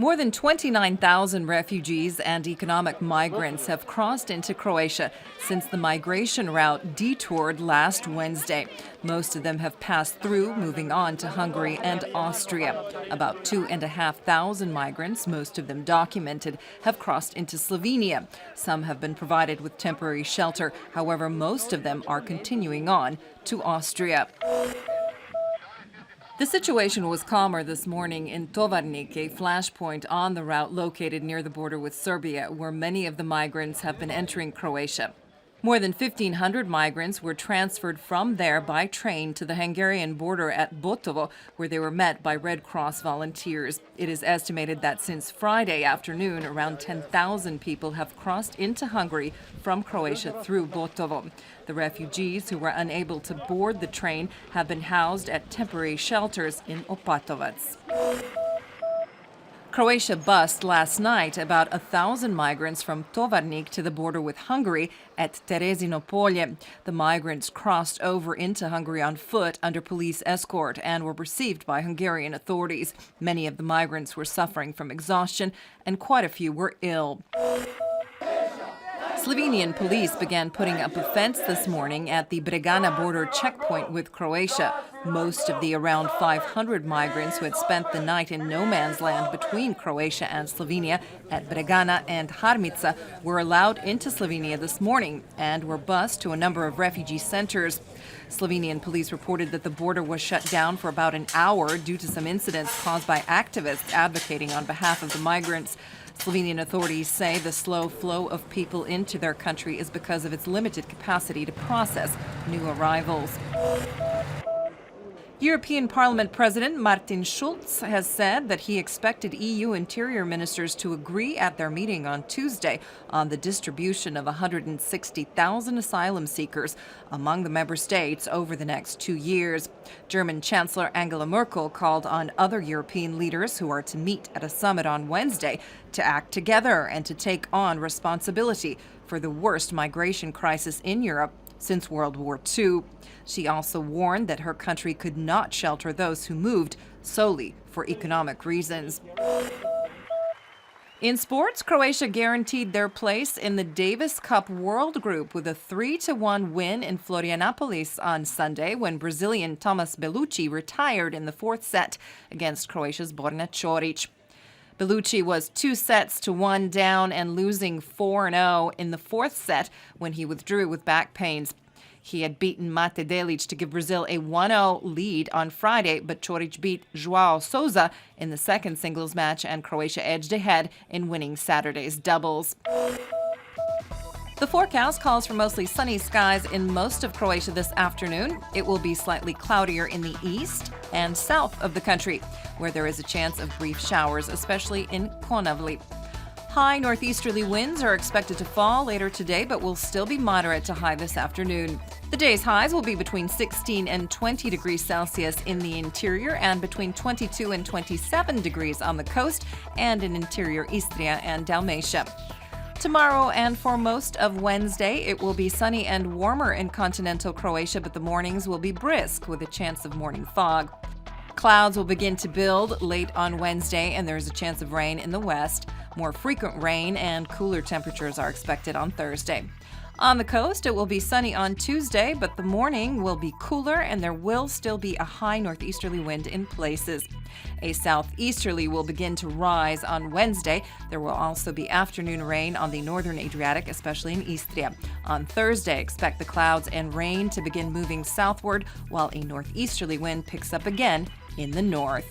More than 29,000 refugees and economic migrants have crossed into Croatia since the migration route detoured last Wednesday. Most of them have passed through, moving on to Hungary and Austria. About 2,500 migrants, most of them documented, have crossed into Slovenia. Some have been provided with temporary shelter. However, most of them are continuing on to Austria. The situation was calmer this morning in Tovarnik, a flashpoint on the route located near the border with Serbia, where many of the migrants have been entering Croatia. More than 1,500 migrants were transferred from there by train to the Hungarian border at Botovo, where they were met by Red Cross volunteers. It is estimated that since Friday afternoon, around 10,000 people have crossed into Hungary from Croatia through Botovo. The refugees who were unable to board the train have been housed at temporary shelters in Opatovac. Croatia bused last night about 1,000 migrants from Tovarnik to the border with Hungary at Terezino Polje. The migrants crossed over into Hungary on foot under police escort and were received by Hungarian authorities. Many of the migrants were suffering from exhaustion and quite a few were ill. Slovenian police began putting up a fence this morning at the Bregana border checkpoint with Croatia. Most of the around 500 migrants who had spent the night in no man's land between Croatia and Slovenia at Bregana and Harmica were allowed into Slovenia this morning and were bused to a number of refugee centers. Slovenian police reported that the border was shut down for about an hour due to some incidents caused by activists advocating on behalf of the migrants. Slovenian authorities say the slow flow of people into their country is because of its limited capacity to process new arrivals. European Parliament President Martin Schulz has said that he expected EU interior ministers to agree at their meeting on Tuesday on the distribution of 160,000 asylum seekers among the member states over the next 2 years. German Chancellor Angela Merkel called on other European leaders who are to meet at a summit on Wednesday to act together and to take on responsibility for the worst migration crisis in Europe since World War II. She also warned that her country could not shelter those who moved solely for economic reasons. In sports, Croatia guaranteed their place in the Davis Cup World Group with a 3-1 win in Florianopolis on Sunday when Brazilian Tomas Bellucci retired in the fourth set against Croatia's Borna Ćorić. Bellucci was 2-1 down and losing 4-0 in the fourth set when he withdrew with back pains. He had beaten Mate Delic to give Brazil a 1-0 lead on Friday, but Ćorić beat João Sousa in the second singles match and Croatia edged ahead in winning Saturday's doubles. The forecast calls for mostly sunny skies in most of Croatia this afternoon. It will be slightly cloudier in the east and south of the country, where there is a chance of brief showers, especially in Konavle. High northeasterly winds are expected to fall later today, but will still be moderate to high this afternoon. The day's highs will be between 16 and 20 degrees Celsius in the interior and between 22 and 27 degrees on the coast and in interior Istria and Dalmatia. Tomorrow and for most of Wednesday, it will be sunny and warmer in continental Croatia, but the mornings will be brisk with a chance of morning fog. Clouds will begin to build late on Wednesday, and there's a chance of rain in the west. More frequent rain and cooler temperatures are expected on Thursday. On the coast, it will be sunny on Tuesday, but the morning will be cooler and there will still be a high northeasterly wind in places. A southeasterly will begin to rise on Wednesday. There will also be afternoon rain on the northern Adriatic, especially in Istria. On Thursday, expect the clouds and rain to begin moving southward, while a northeasterly wind picks up again in the north.